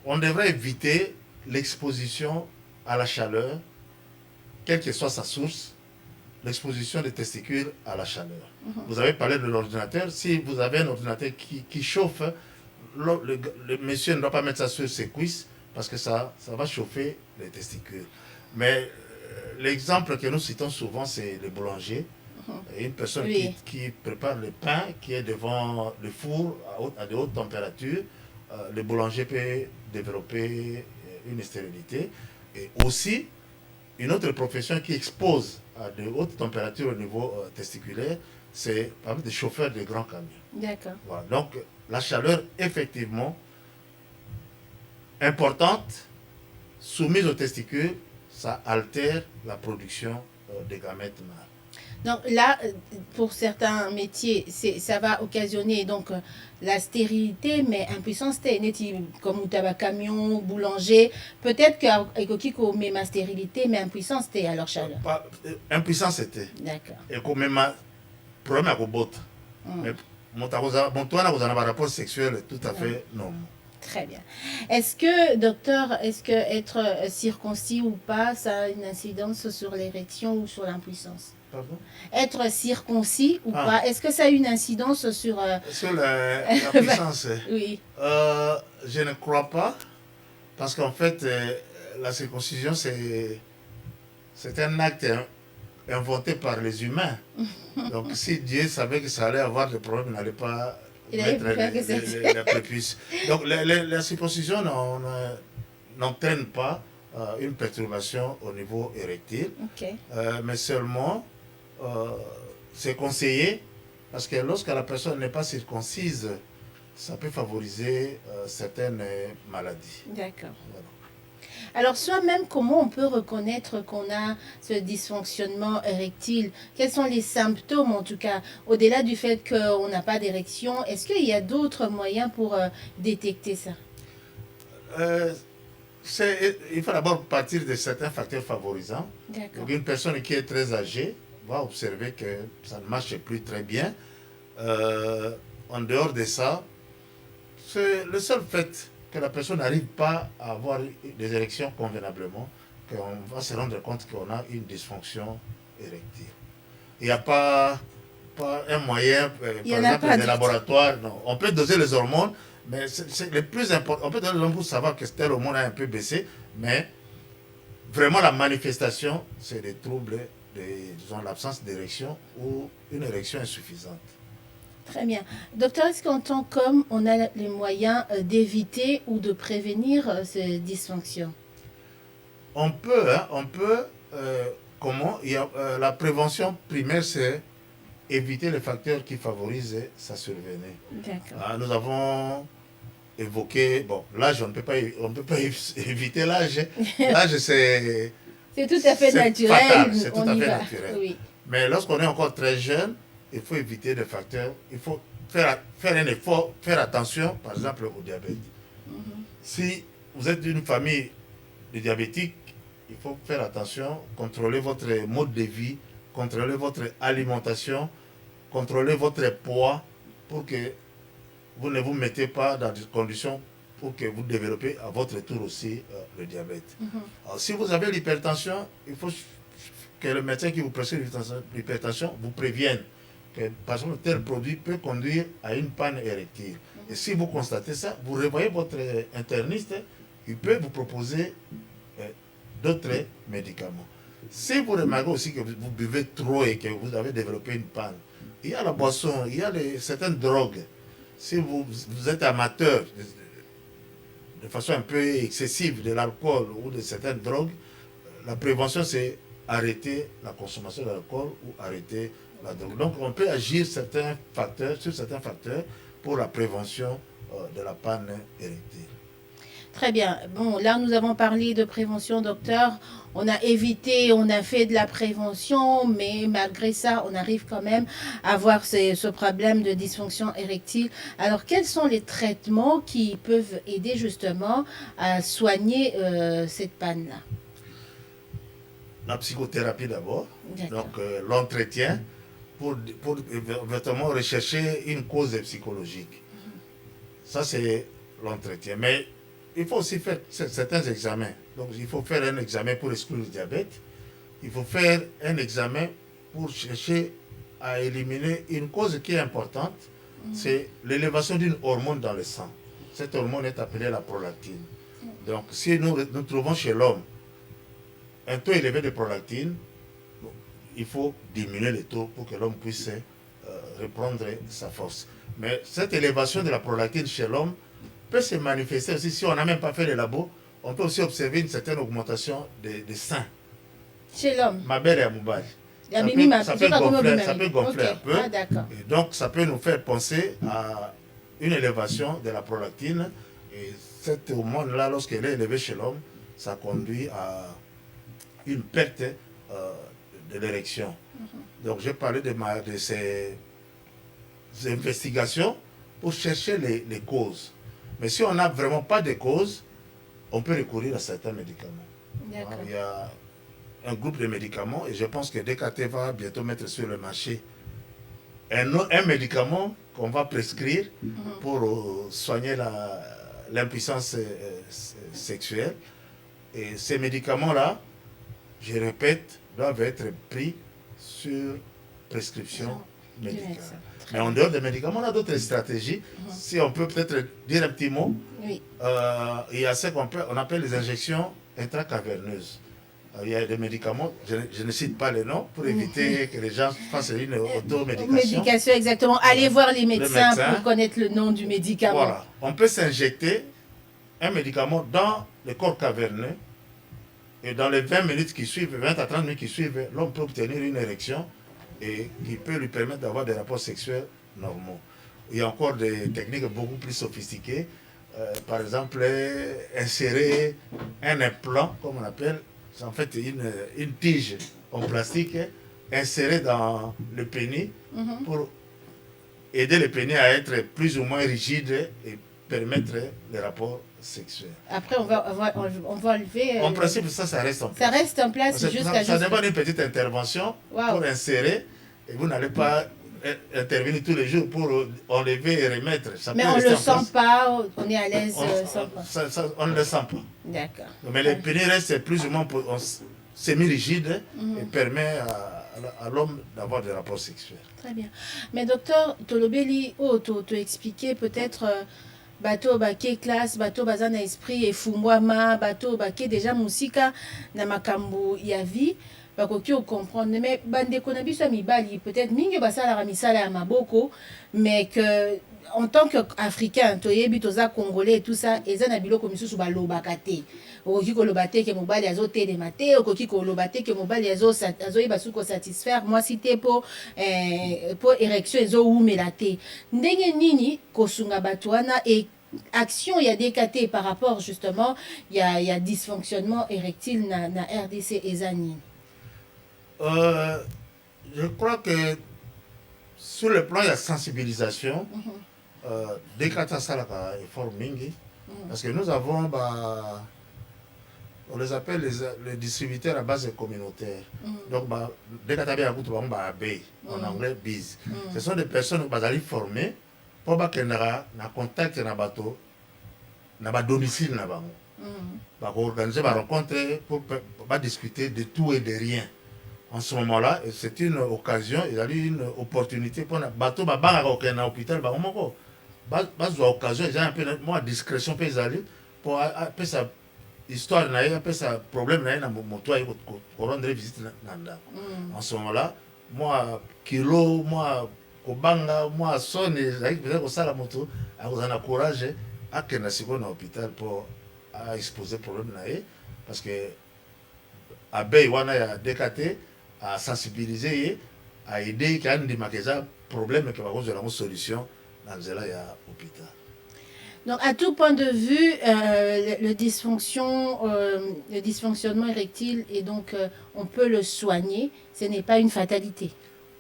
On devrait éviter l'exposition à la chaleur, quelle que soit sa source, l'exposition des testicules à la chaleur. Vous avez parlé de l'ordinateur. Si vous avez un ordinateur qui chauffe, le monsieur ne doit pas mettre ça sur ses cuisses parce que ça va chauffer les testicules. Mais l'exemple que nous citons souvent, c'est le boulanger. Une personne qui prépare le pain, qui est devant le four à de hautes températures, le boulanger peut développer une stérilité. Et aussi, une autre profession qui expose à de hautes températures au niveau testiculaire, c'est par exemple des chauffeurs de grands camions. D'accord. Voilà. Donc, la chaleur, effectivement, importante, soumise aux testicules, ça altère la production des gamètes mâles. Donc là, pour certains métiers, ça va occasionner donc la stérilité, mais impuissance, comme ou tabac camion, boulanger. Peut-être que met ma stérilité, mais impuissance, alors chaleur. Impuissance, c'était. D'accord. Et comme même problème avec le bot. Mais mon toit, vous en avez un rapport sexuel tout à fait non. Très bien. Est-ce que, docteur, être circoncis ou pas, ça a une incidence sur l'érection ou sur l'impuissance? Pardon? Être circoncis ou pas, est-ce que ça a une incidence sur... Sur la puissance? Oui. Je ne crois pas, parce qu'en fait, la circoncision, c'est un acte inventé par les humains. Donc si Dieu savait que ça allait avoir des problèmes, il n'allait pas mettre les prépuces. Donc la circoncision n'entraîne pas une perturbation au niveau érectile, mais seulement c'est conseillé, parce que lorsque la personne n'est pas circoncise, ça peut favoriser certaines maladies. D'accord. Voilà. Alors, soi-même, comment on peut reconnaître qu'on a ce dysfonctionnement érectile? Quels sont les symptômes, en tout cas, au-delà du fait qu'on n'a pas d'érection? Est-ce qu'il y a d'autres moyens pour détecter ça? Il faut d'abord partir de certains facteurs favorisants. Donc, une personne qui est très âgée va observer que ça ne marche plus très bien. En dehors de ça, c'est le seul fait que la personne n'arrive pas à avoir des érections convenablement, qu'on va se rendre compte qu'on a une dysfonction érectile. Il n'y a pas un moyen, par exemple, des laboratoires. Non. On peut doser les hormones, mais c'est le plus important. On peut donner les hormones pour savoir que tel hormone a un peu baissé, mais vraiment la manifestation, c'est des troubles, disons l'absence d'érection ou une érection insuffisante. Très bien. Docteur, est-ce qu'en tant qu'homme, on a les moyens d'éviter ou de prévenir ces dysfonctions? On peut. Comment? La prévention primaire, c'est éviter les facteurs qui favorisent sa survenue. D'accord. Nous avons évoqué, bon, l'âge, on ne peut pas éviter l'âge. L'âge, c'est... C'est tout à fait naturel. C'est tout à fait naturel. Oui. Mais lorsqu'on est encore très jeune, il faut éviter des facteurs, il faut faire un effort, faire attention, par exemple, au diabète. Si vous êtes d'une famille de diabétiques, il faut faire attention, contrôler votre mode de vie, contrôler votre alimentation, contrôler votre poids pour que vous ne vous mettez pas dans des conditions pour que vous développez à votre tour aussi le diabète. Alors, si vous avez l'hypertension, il faut que le médecin qui vous prescrit l'hypertension vous prévienne que, par exemple, tel produit peut conduire à une panne érectile. Et si vous constatez ça, vous revoyez votre interniste, il peut vous proposer d'autres médicaments. Si vous remarquez aussi que vous buvez trop et que vous avez développé une panne, il y a la boisson, il y a certaines drogues. Si vous êtes amateur de façon un peu excessive de l'alcool ou de certaines drogues, la prévention c'est arrêter la consommation d'alcool ou arrêter la drogue. Donc on peut agir sur certains facteurs pour la prévention de la panne érectile. Très bien. Bon, là, nous avons parlé de prévention, docteur. On a évité, on a fait de la prévention, mais malgré ça, on arrive quand même à avoir ce problème de dysfonction érectile. Alors, quels sont les traitements qui peuvent aider justement à soigner cette panne-là? La psychothérapie d'abord, donc l'entretien pour vraiment rechercher une cause psychologique. Ça, c'est l'entretien. Mais il faut aussi faire certains examens. Donc, il faut faire un examen pour exclure le diabète. Il faut faire un examen pour chercher à éliminer une cause qui est importante. C'est l'élévation d'une hormone dans le sang. Cette hormone est appelée la prolactine. Donc, si nous trouvons chez l'homme un taux élevé de prolactine, il faut diminuer le taux pour que l'homme puisse reprendre sa force. Mais cette élévation de la prolactine chez l'homme peut se manifester aussi, si on n'a même pas fait les labos, on peut aussi observer une certaine augmentation des seins. Chez l'homme? Mabel et Amoubal. Ça peut gonfler un peu. Et donc, ça peut nous faire penser à une élévation de la prolactine. Et cette hormone-là, lorsqu'elle est élevée chez l'homme, ça conduit à une perte de l'érection. Donc j'ai parlé de ces investigations pour chercher les causes. Mais si on n'a vraiment pas de causes, on peut recourir à certains médicaments. Il y a un groupe de médicaments et je pense que DKT va bientôt mettre sur le marché un médicament qu'on va prescrire pour soigner l'impuissance sexuelle. Et ces médicaments-là, je répète, doivent être pris sur prescription médicale. Mais en dehors des médicaments, on a d'autres stratégies. Si on peut peut-être dire un petit mot, il y a ce qu'on appelle les injections intracaverneuses. Il y a des médicaments, je ne cite pas les noms, pour éviter que les gens fassent une automédication. Médication, exactement. Allez voir les médecins pour connaître le nom du médicament. Voilà. On peut s'injecter un médicament dans le corps caverneux et dans les 20 minutes qui suivent, 20 à 30 minutes qui suivent, l'homme peut obtenir une érection et qui peut lui permettre d'avoir des rapports sexuels normaux. Il y a encore des techniques beaucoup plus sophistiquées. Par exemple, insérer un implant, comme on appelle, c'est en fait une tige en plastique insérée dans le pénis pour aider le pénis à être plus ou moins rigide et permettre les rapports sexuels. Après, on va enlever... En principe, ça reste en place. Ça reste en place jusqu'à... Ça demande une petite intervention pour insérer et vous n'allez pas intervenir tous les jours pour enlever et remettre. Mais on ne le sent pas, on est à l'aise sans pas. On ne le sent pas. D'accord. Mais le pénis reste plus ou moins semi-rigide et permet à l'homme d'avoir des rapports sexuels. Très bien. Mais docteur Tolobeli, tu expliqué peut-être bateau baké classe, bateau bazan na esprit et fumwama, bateau baké déjà musika na makambo ya vie. Bakoki o comprendre mais bande ko na biso mibali peut-être mingi basala la misala ya maboko mais que en tant qu'Africain toyebi toza congolais et tout ça eza na biloko misusu balobaka te okoki koloba te ke mobali azotelema te okoki koloba te ke mobali azoyeba suki kosatisfaire mwasi te po érection ezowumela te ndenge nini kosunga bato wana et action il y a DKT par rapport justement il y a dysfonctionnement érectile na RDC ezani. Je crois que sur le plan de la sensibilisation, DKT Salaka est fort mingi, parce que nous avons, on les appelle les distributeurs à base communautaire. Donc, DKT en anglais, BIZ. Ce sont des personnes qui sont formées pour qu'ils aient un contact avec bateau, un domicile. Pour organiser des rencontres, pour discuter de tout et de rien. En ce moment-là, c'est une occasion, il y a eu une opportunité pour un bateau, un hôpital, occasion, il y a un peu de discrétion pour sa histoire, pour sa problème, pour rendre visite. En ce moment-là, moi, kilo, moi, kobanga, moi, sonne, peut-être que ça, la moto, on a courage à que un hôpital pour exposer le problème, parce que à Baywana, il y a DKT, à sensibiliser, à aider quand il y a des problèmes qui vont avoir une solution dans l'hôpital. Donc, à tout point de vue, le dysfonctionnement érectile, et donc on peut le soigner, ce n'est pas une fatalité.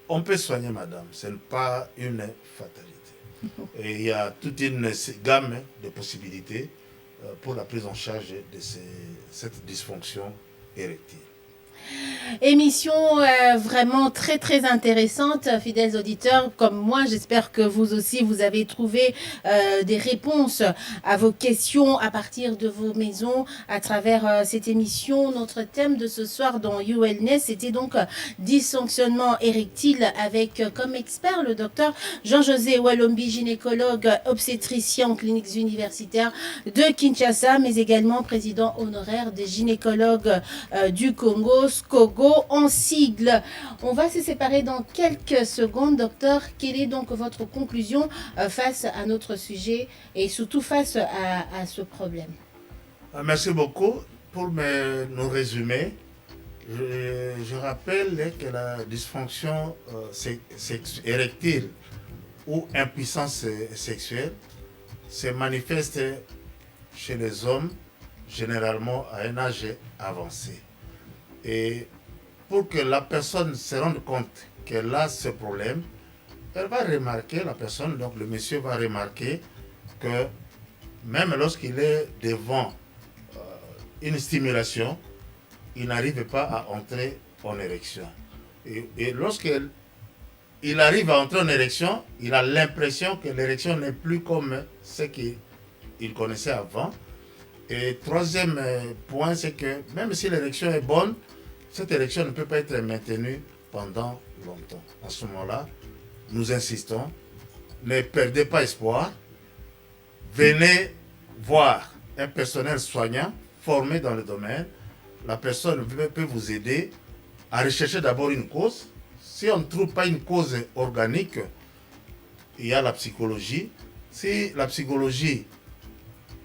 On peut soigner, madame, ce n'est pas une fatalité. Et il y a toute une gamme de possibilités pour la prise en charge de cette dysfonction érectile. Émission vraiment très très intéressante, fidèles auditeurs comme moi. J'espère que vous aussi vous avez trouvé des réponses à vos questions à partir de vos maisons à travers cette émission. Notre thème de ce soir dans ULNES c'était donc dysfonctionnement érectile avec comme expert le docteur Jean-José Walombi, gynécologue obstétricien en cliniques universitaires de Kinshasa, mais également président honoraire des gynécologues du Congo, SCOGO en sigle. On va se séparer dans quelques secondes, docteur. Quelle est donc votre conclusion face à notre sujet et surtout face à ce problème? Merci beaucoup. Pour nous résumer, je rappelle que la dysfonction érectile ou impuissance sexuelle se manifeste chez les hommes généralement à un âge avancé. Et pour que la personne se rende compte qu'elle a ce problème, elle va remarquer, la personne, donc le monsieur va remarquer que même lorsqu'il est devant une stimulation, il n'arrive pas à entrer en érection. Et lorsqu'il arrive à entrer en érection, il a l'impression que l'érection n'est plus comme ce qu'il connaissait avant. Et troisième point, c'est que même si l'érection est bonne, cette érection ne peut pas être maintenue pendant longtemps. À ce moment-là, nous insistons, ne perdez pas espoir, venez voir un personnel soignant formé dans le domaine. La personne peut vous aider à rechercher d'abord une cause. Si on ne trouve pas une cause organique, il y a la psychologie. Si la psychologie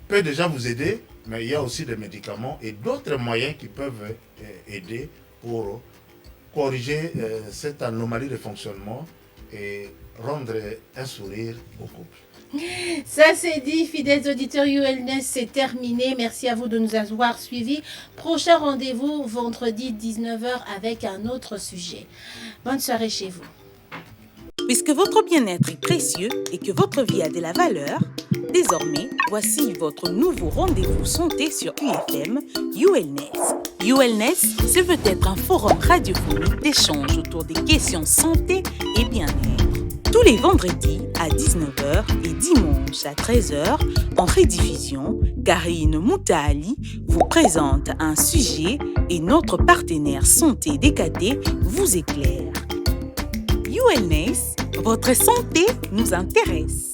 peut déjà vous aider, mais il y a aussi des médicaments et d'autres moyens qui peuvent aider pour corriger cette anomalie de fonctionnement et rendre un sourire au couple. Ça c'est dit, fidèles auditeurs ULNES, c'est terminé. Merci à vous de nous avoir suivis. Prochain rendez-vous vendredi 19h avec un autre sujet. Bonne soirée chez vous. Puisque votre bien-être est précieux et que votre vie a de la valeur, désormais, voici votre nouveau rendez-vous santé sur UFM, ULNES. ULNES, ce veut être un forum radiophonique d'échange autour des questions santé et bien-être. Tous les vendredis à 19h et dimanche à 13h, en rediffusion, Karine Moutaali vous présente un sujet et notre partenaire santé DKT vous éclaire. ULNES, votre santé nous intéresse.